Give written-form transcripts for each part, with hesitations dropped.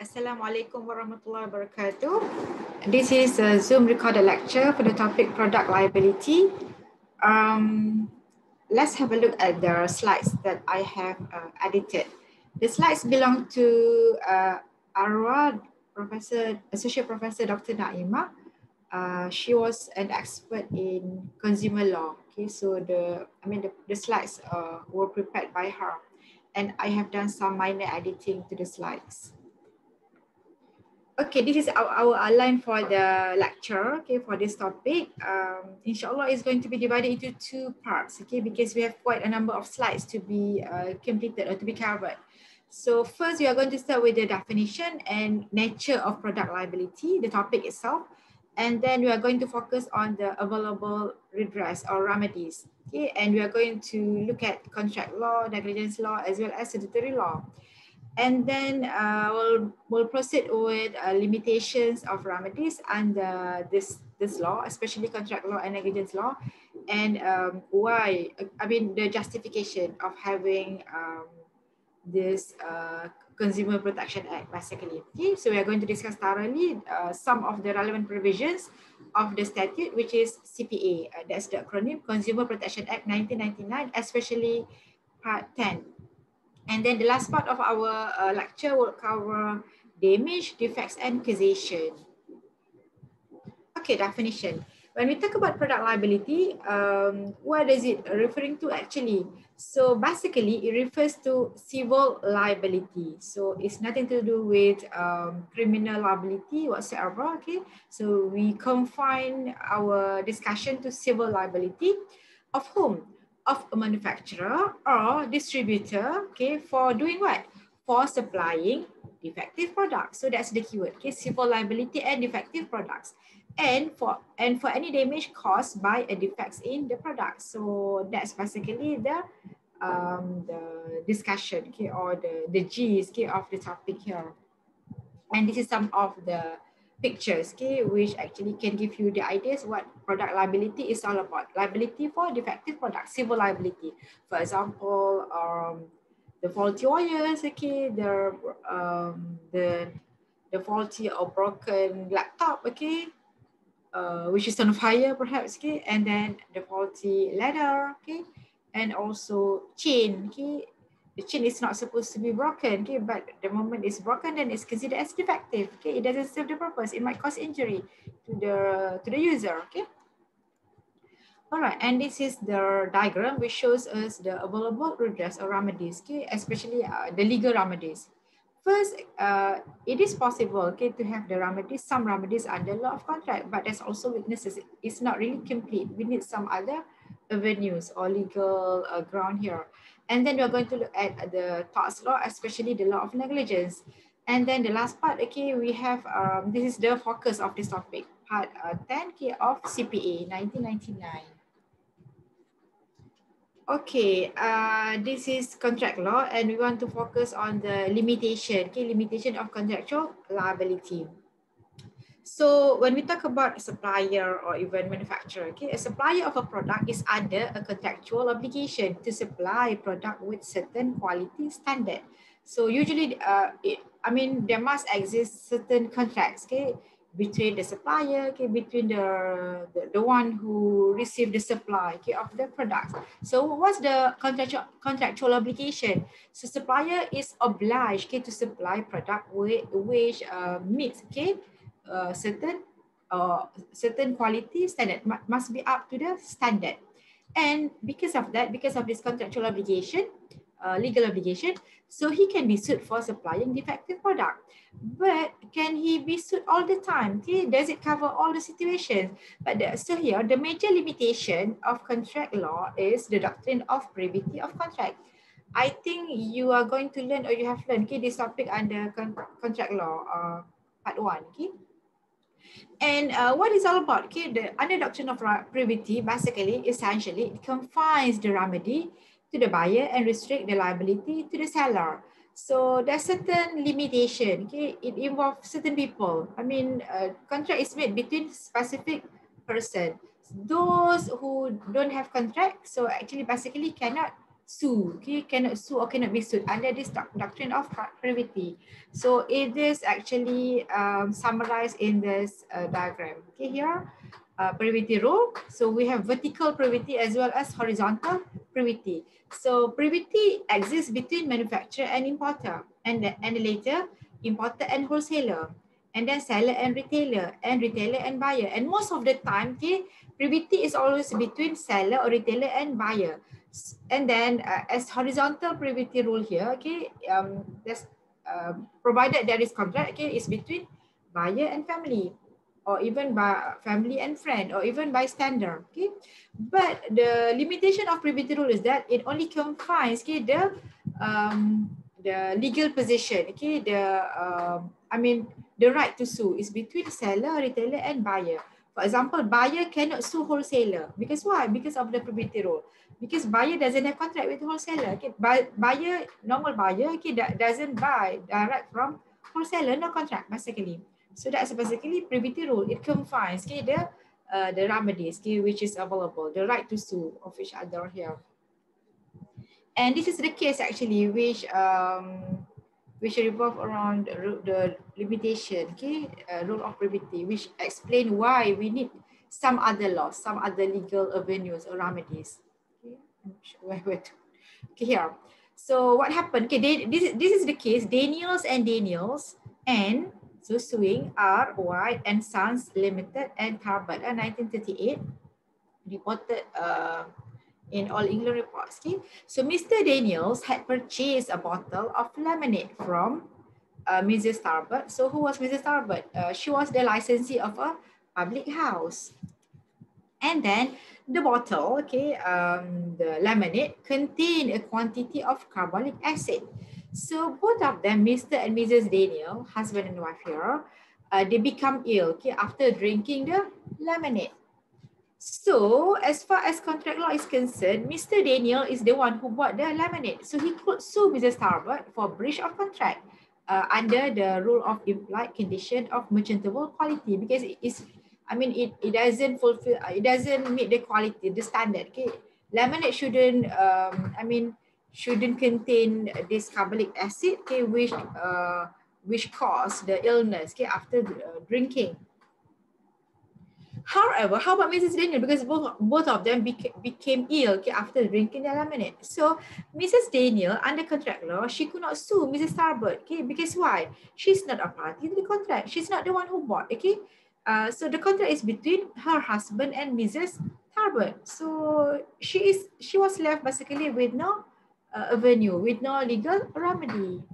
Assalamualaikum warahmatullahi wabarakatuh. This is a Zoom recorded lecture for the topic product liability. Let's have a look at the slides that I have edited. The slides belong to Arwa, Associate Professor Dr. Naima. She was an expert in consumer law. Okay, so the slides were prepared by her, and I have done some minor editing to the slides. Okay, this is our outline for the lecture, okay, for this topic. Inshallah, it's going to be divided into two parts, okay, because we have quite a number of slides to be completed or to be covered. So first, we are going to start with the definition and nature of product liability, the topic itself. And then we are going to focus on the available redress or remedies, okay, and we are going to look at contract law, negligence law, as well as statutory law. And then we'll proceed with limitations of remedies under this law, especially contract law and negligence law, and the justification of having this Consumer Protection Act, basically. Okay, so we are going to discuss thoroughly some of the relevant provisions of the statute, which is CPA. That's the acronym, Consumer Protection Act 1999, especially Part 10. And then the last part of our lecture will cover damage, defects, and causation. Okay, definition. When we talk about product liability, what is it referring to actually? So basically, it refers to civil liability. So it's nothing to do with criminal liability whatsoever, okay? So we confine our discussion to civil liability. Of whom? Of a manufacturer or distributor, okay, for doing what? For supplying defective products. So that's the keyword, okay, civil liability and defective products. And for any damage caused by a defects in the product. So that's basically the discussion, okay, or the G's, okay, of the topic here. And this is some of the pictures, okay, which actually can give you the ideas what product liability is all about. Liability for defective products, civil liability. For example, the faulty wires, okay, the faulty or broken laptop, okay, which is on fire perhaps, okay, and then the faulty ladder, okay, and also chain, okay. The chain is not supposed to be broken, okay, but the moment it's broken, then it's considered as defective, okay. It doesn't serve the purpose. It might cause injury to the user, okay. All right, and this is the diagram which shows us the available redress or remedies, okay, especially the legal remedies. First, it is possible, okay, to have the remedies, some remedies under law of contract, but there's also weaknesses. It's not really complete. We need some other avenues or legal ground here. And then we're going to look at the tort law, especially the law of negligence. And then the last part, okay, we have, this is the focus of this topic, part 10 of CPA 1999. Okay, this is contract law and we want to focus on the limitation, okay, limitation of contractual liability. So when we talk about a supplier or even manufacturer, okay, a supplier of a product is under a contractual obligation to supply product with certain quality standard. So usually, there must exist certain contracts, okay, between the supplier, okay, between the one who received the supply, okay, of the product. So what's the contractual obligation? So supplier is obliged, okay, to supply product which meets, okay, certain quality standard must be up to the standard. And because of that, because of this contractual obligation, legal obligation, so he can be sued for supplying defective product. But can he be sued all the time? Okay, does it cover all the situations? But so here, the major limitation of contract law is the doctrine of privity of contract. I think you are going to learn or you have learned, okay, this topic under contract law, part 1, okay? And what is all about? Okay, the under doctrine of privity, basically, essentially, it confines the remedy to the buyer and restrict the liability to the seller. So there's certain limitation. Okay, it involves certain people. Contract is made between specific person. Those who don't have contract, so actually basically cannot sue, okay, cannot sue or cannot be sued under this doctrine of privity. So it is actually summarized in this diagram. Okay, here, privity rule. So we have vertical privity as well as horizontal privity. So privity exists between manufacturer and importer, and later importer and wholesaler, and then seller and retailer and buyer. And most of the time, okay, privity is always between seller or retailer and buyer. And then as horizontal privity rule here, okay, there's provided there is contract, okay, is between buyer and family, or even by family and friend, or even bystander, okay. But the limitation of privity rule is that it only confines, okay, the legal position, okay, the right to sue is between seller, retailer, and buyer. For example, buyer cannot sue wholesaler because why? Because of the privity rule. Because buyer doesn't have contract with wholesaler. Okay, buyer, normal buyer, okay, doesn't buy direct from wholesaler, no contract basically. So that's basically privity rule. It confines, okay, the remedies, okay, which is available, the right to sue of each other here. And this is the case actually which revolve around the limitation, okay, rule of privity, which explain why we need some other laws, some other legal avenues or remedies. Okay, I'm sure where to. Okay, here. So what happened? Okay, this is the case. Daniels and so suing R, White and Sons Limited and Tarbert, 1938, reported in All England reports. Okay, so Mr. Daniels had purchased a bottle of lemonade from Mrs. Tarbert. So who was Mrs. Tarbert? She was the licensee of a public house. And then the bottle, okay, the lemonade contained a quantity of carbolic acid. So both of them, Mr. and Mrs. Daniel, husband and wife here, they become ill, okay, after drinking the lemonade. So as far as contract law is concerned, Mr. Daniel is the one who bought the lemonade. So he could sue Mrs. Tarbert for breach of contract under the rule of implied condition of merchantable quality, because it is, I mean, it doesn't fulfill, it doesn't meet the quality, the standard. Okay, lemonade shouldn't, shouldn't contain this carbolic acid, okay, which cause the illness, okay, after drinking. However, how about Mrs. Daniel? Because both of them became ill, okay, after drinking the lemonade. So Mrs. Daniel, under contract law, she could not sue Mrs. Tarbert, okay, because why? She's not a party to the contract. She's not the one who bought, okay. So the contract is between her husband and Mrs. Tarbert. So she was left basically with no avenue, with no legal remedy.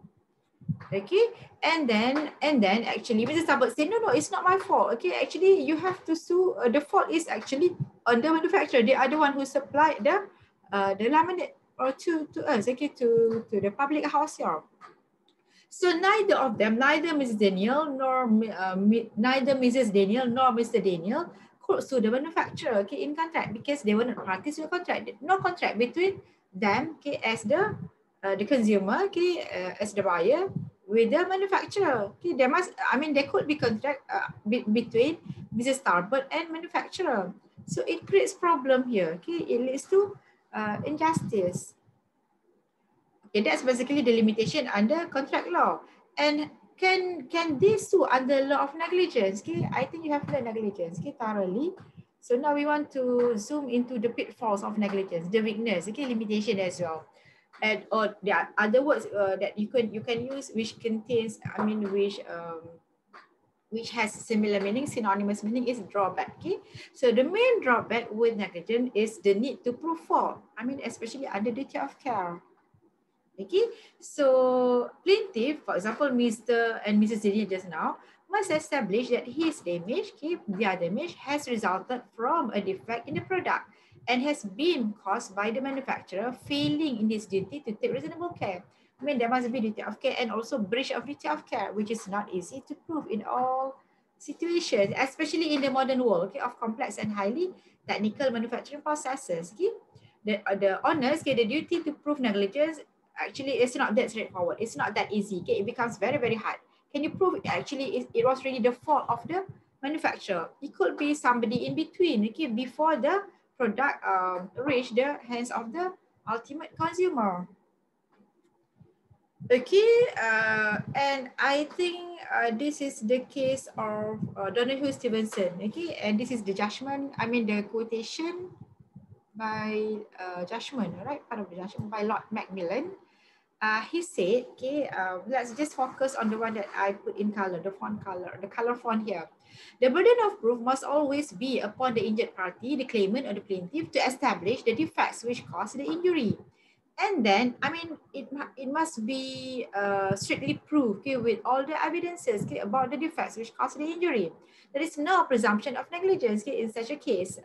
Okay, and then actually Mrs. Tarbert said, no, it's not my fault. Okay, actually you have to sue. The fault is actually on the manufacturer. They are the one who supplied the laminate or to us, okay, to the public house here. So neither of them, neither Mrs. Daniel nor neither Mrs. Daniel nor Mr. Daniel could sue the manufacturer, okay, in contract, because they were not parties to the contract. No contract between them, okay, as the consumer, okay, as the buyer, with the manufacturer. Okay, there must, I mean, there could be contract between Mrs. Tarbert and manufacturer. So it creates problem here. Okay, it leads to injustice. Okay, that's basically the limitation under contract law. And can they sue under law of negligence? Okay, I think you have learned negligence, okay, thoroughly. So now we want to zoom into the pitfalls of negligence, the weakness, okay, limitation as well. And or there are other words that you can use which contains, I mean, which has similar meaning, synonymous meaning, is drawback. Okay, so the main drawback with negligence is the need to prove fault. I mean, especially under duty of care. Okay, so plaintiff, for example, Mr. and Mrs. Daniel just now, must establish that his damage, okay, their damage has resulted from a defect in the product and has been caused by the manufacturer failing in his duty to take reasonable care. I mean, there must be duty of care and also breach of duty of care, which is not easy to prove in all situations, especially in the modern world, okay, of complex and highly technical manufacturing processes. Okay, the honors, okay, the duty to prove negligence, actually it's not that straightforward. It's not that easy. Okay, it becomes very, very hard. Can you prove actually it was really the fault of the manufacturer? It could be somebody in between, okay, before the product reach the hands of the ultimate consumer. Okay, and I think this is the case of Donahue Stevenson. Okay, and this is the judgment, I mean the quotation by judgment, right? Part of the judgment by Lord Macmillan. He said, okay, let's just focus on the one that I put in color, the font color, the color font here. The burden of proof must always be upon the injured party, the claimant or the plaintiff, to establish the defects which caused the injury. And then, I mean, it must be strictly proved, okay, with all the evidences, okay, about the defects which caused the injury. There is no presumption of negligence, okay, in such a case.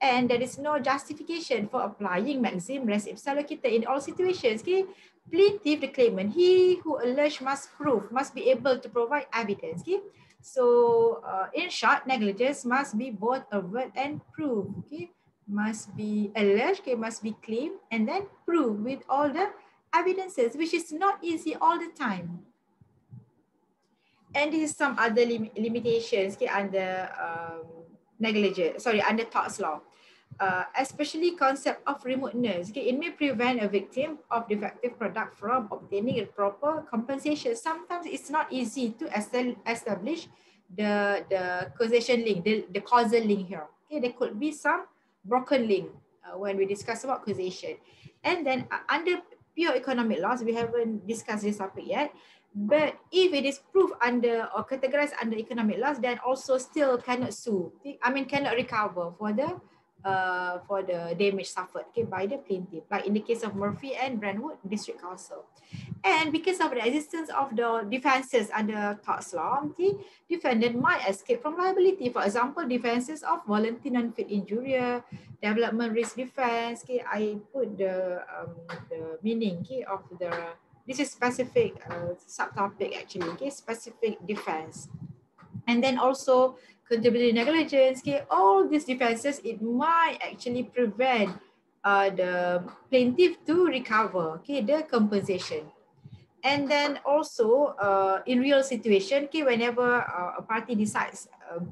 And there is no justification for applying maxim res ipsa loquitur in all situations. Okay? Plaintiff, the claimant, he who alleged must prove, must be able to provide evidence. Okay? So in short, negligence must be both averred and proved. Okay? Must be alleged, okay, must be claimed, and then proved with all the evidences, which is not easy all the time. And this is some other limitations, okay, under negligence, sorry, under torts law. Especially concept of remoteness. Okay, it may prevent a victim of defective product from obtaining a proper compensation. Sometimes it's not easy to establish the causation link, the causal link here. Okay, there could be some broken link when we discuss about causation. And then under pure economic laws, we haven't discussed this topic yet. But if it is proved under or categorized under economic loss, then also still cannot sue. I mean, cannot recover for the damage suffered, okay, by the plaintiff, like in the case of Murphy and Brentwood District Council. And because of the existence of the defenses under torts law, okay, defendant might escape from liability. For example, defenses of voluntary non-fit injury, development risk defense. Okay, I put the meaning, okay, of the, this is specific subtopic actually, okay, specific defense. And then also contributory negligence, okay, all these defenses, it might actually prevent the plaintiff to recover, okay, the compensation. And then also in real situation, okay, whenever a party decides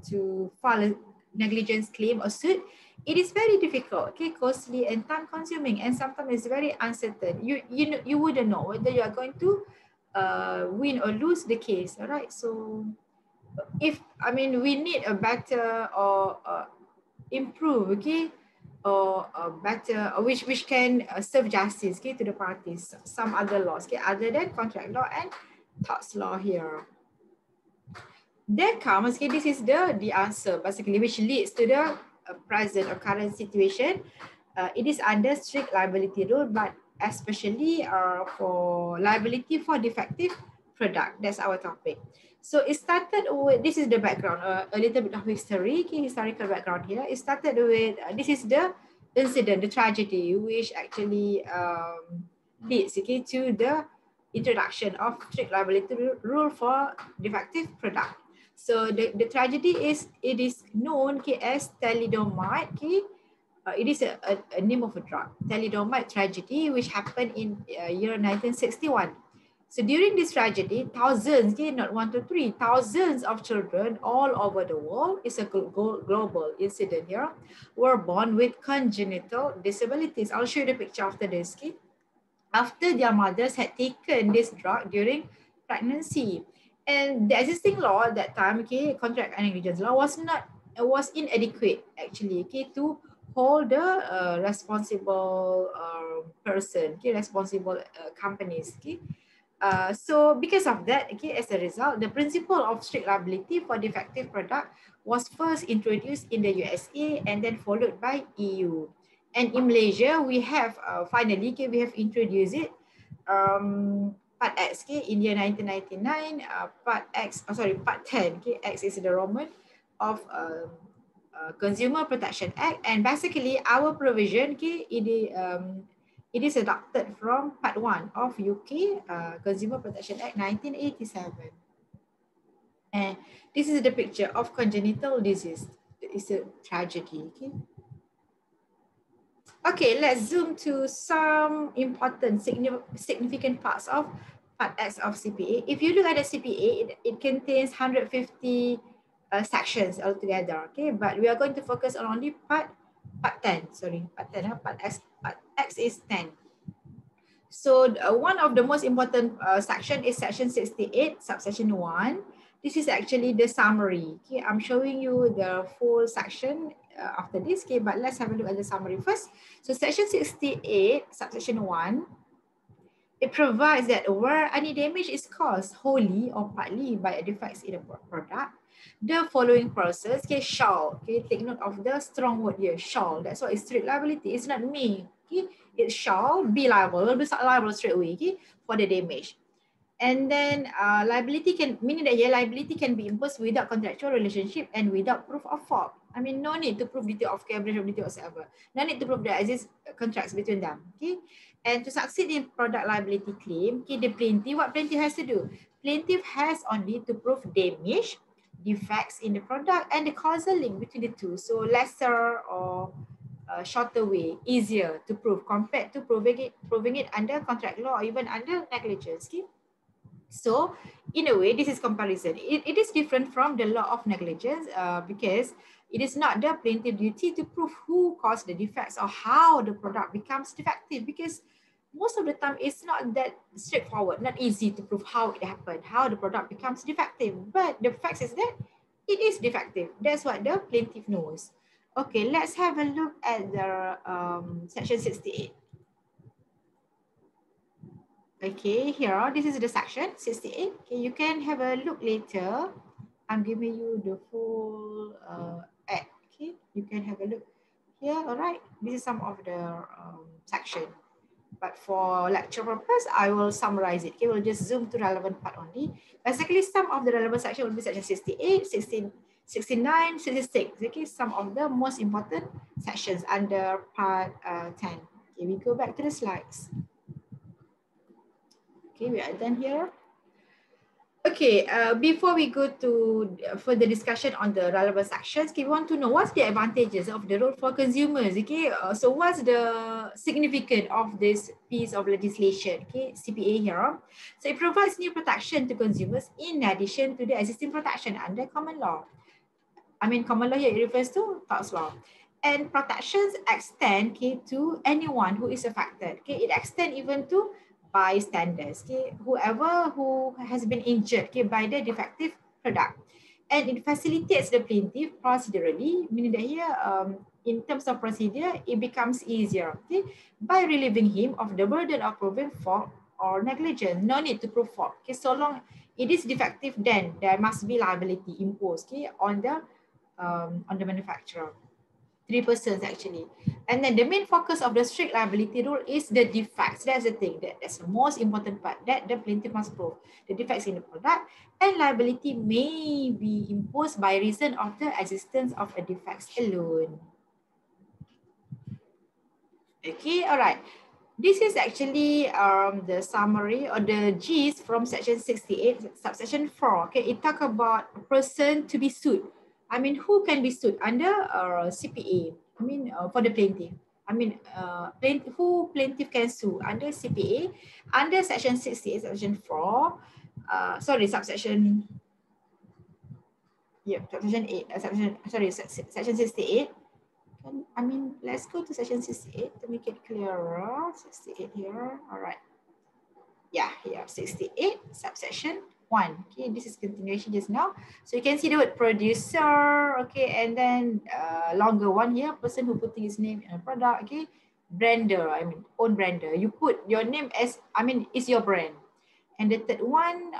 to file a negligence claim or suit, it is very difficult, okay, costly and time consuming, and sometimes it's very uncertain. You wouldn't know whether you are going to win or lose the case, all right? So if, I mean, we need a better or improve, okay, or better, which can serve justice, okay, to the parties, some other laws, okay, other than contract law and torts law here. Then comes, okay, this is the answer basically, which leads to the present or current situation. It is under strict liability rule, but especially for liability for defective product. That's our topic. So it started with, this is the background, a little bit of history, okay, historical background here. It started with, this is the incident, the tragedy, which actually leads, okay, to the introduction of strict liability rule for defective product. So the tragedy is, it is known, okay, as thalidomide, okay. It is a name of a drug, thalidomide tragedy, which happened in year 1961. So during this tragedy, thousands, okay, not one to three, thousands of children all over the world, it's a global incident here, were born with congenital disabilities. I'll show you the picture after this, okay? After their mothers had taken this drug during pregnancy. And the existing law at that time, okay, contract and negligence law was inadequate actually, okay, to hold the responsible person, okay, responsible companies, okay. So because of that, okay, as a result, the principle of strict liability for defective product was first introduced in the USA and then followed by EU. And in Malaysia, we have finally, okay, we have introduced it, Part X, okay, in year 1999, Part X, Part 10, okay, X is the Roman of Consumer Protection Act, and basically our provision, okay, it is adopted from Part 1 of UK Consumer Protection Act 1987. And this is the picture of congenital disease. It's a tragedy, okay? Okay, let's zoom to some important significant parts of Part X of CPA. If you look at the CPA, it contains 150 sections altogether, okay? But we are going to focus on only Part 10, sorry, Part 10, Part X, X is 10. So one of the most important section is section 68, subsection 1. This is actually the summary. Okay, I'm showing you the full section after this. Okay, but let's have a look at the summary first. So section 68, subsection 1, it provides that where any damage is caused wholly or partly by a defects in a product, the following process, okay, shall, okay, take note of the strong word here, shall. That's why it's strict liability. It's not me, okay. It shall be liable, will be liable straight away, okay, for the damage. And then liability can, meaning that your liability can be imposed without contractual relationship and without proof of fault. I mean, no need to prove duty of care, breach of duty whatsoever. No need to prove there exists contracts between them, okay. And to succeed in product liability claim, okay, the plaintiff, what plaintiff has to do? Plaintiff has only to prove damage, defects in the product, and the causal link between the two. So lesser or shorter way, easier to prove compared to proving it under contract law or even under negligence, okay. So in a way, this is comparison. It is different from the law of negligence because it is not the plaintiff duty to prove who caused the defects or how the product becomes defective, because most of the time it's not that straightforward, not easy to prove how it happened, how the product becomes defective. But the fact is that it is defective. That's what the plaintiff knows. Okay, let's have a look at the section 68. Okay, here, this is the section 68. Okay, you can have a look later. I'm giving you the full act. Okay, you can have a look here. All right, this is some of the section. But for lecture purpose, I will summarize it. Okay, we'll just zoom to relevant part only. Basically, some of the relevant section will be section 68, 16, 69, 66. Okay, some of the most important sections under part 10. Okay, we go back to the slides. Okay, we are done here. Okay, before we go to further discussion on the relevant sections, okay, we want to know what's the advantages of the rule for consumers. Okay, so what's the significance of this piece of legislation? Okay, CPA here. So it provides new protection to consumers in addition to the existing protection under common law. I mean, common law here it refers to tort law. And protections extend, okay, to anyone who is affected. Okay, it extends even to bystanders, okay, whoever who has been injured, okay, by the defective product. And it facilitates the plaintiff procedurally, meaning that here, in terms of procedure, it becomes easier, okay, by relieving him of the burden of proving fault or negligence. No need to prove fault, okay, so long it is defective, then there must be liability imposed, okay, on the manufacturer. 3 persons actually. And then the main focus of the strict liability rule is the defects. That's the thing. That's the most important part that the plaintiff must prove. The defects in the product, and liability may be imposed by reason of the existence of a defects alone. Okay, all right. This is actually the summary or the gist from section 68, subsection 4. Okay, it talk about a person to be sued. I mean, who can be sued under CPA? I mean, for the plaintiff. I mean, who plaintiff can sue under CPA under section 68, section 4. Subsection. Yeah, subsection 8. Section 68. I mean, let's go to section 68 to make it clearer. 68 here. All right. Yeah, here, 68, subsection 1. Okay, this is continuation just now. So you can see the word producer, okay, and then longer one here, person who putting his name in a product, okay, brander, I mean, own brander. You put your name as, I mean, it's your brand. And the third one,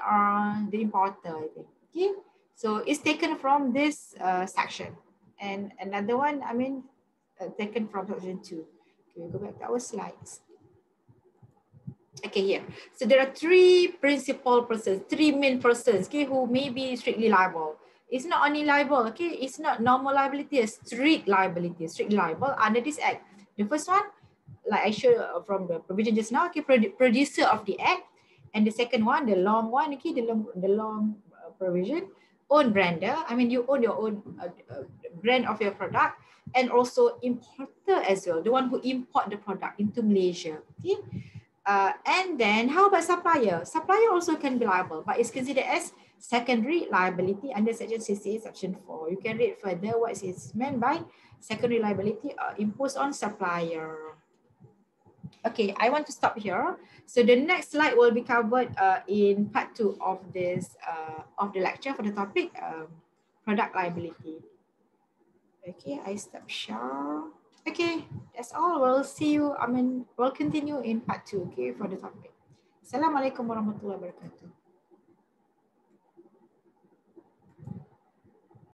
the importer, I think, okay. So it's taken from this section. And another one, I mean, taken from section 2. Okay, we go back to our slides. Okay, here. So there are 3 principal persons, 3 main persons, okay, who may be strictly liable. It's not only liable, okay, it's not normal liability, it's strict liability, strict liable under this act. The first one, like I showed from the provision just now, okay, producer of the act. And the second one, the long one, okay, the long provision, own brander. I mean, you own your own brand of your product, and also importer as well, the one who import the product into Malaysia, okay. And then how about supplier? Supplier also can be liable, but it's considered as secondary liability under section 68, section 4. You can read further what is meant by secondary liability imposed on supplier. Okay, I want to stop here. So the next slide will be covered in part 2 of this of the lecture for the topic product liability. Okay, I stop share. Okay, that's all. We'll see you. We'll continue in part 2, okay, for the topic. Assalamualaikum warahmatullahi wabarakatuh.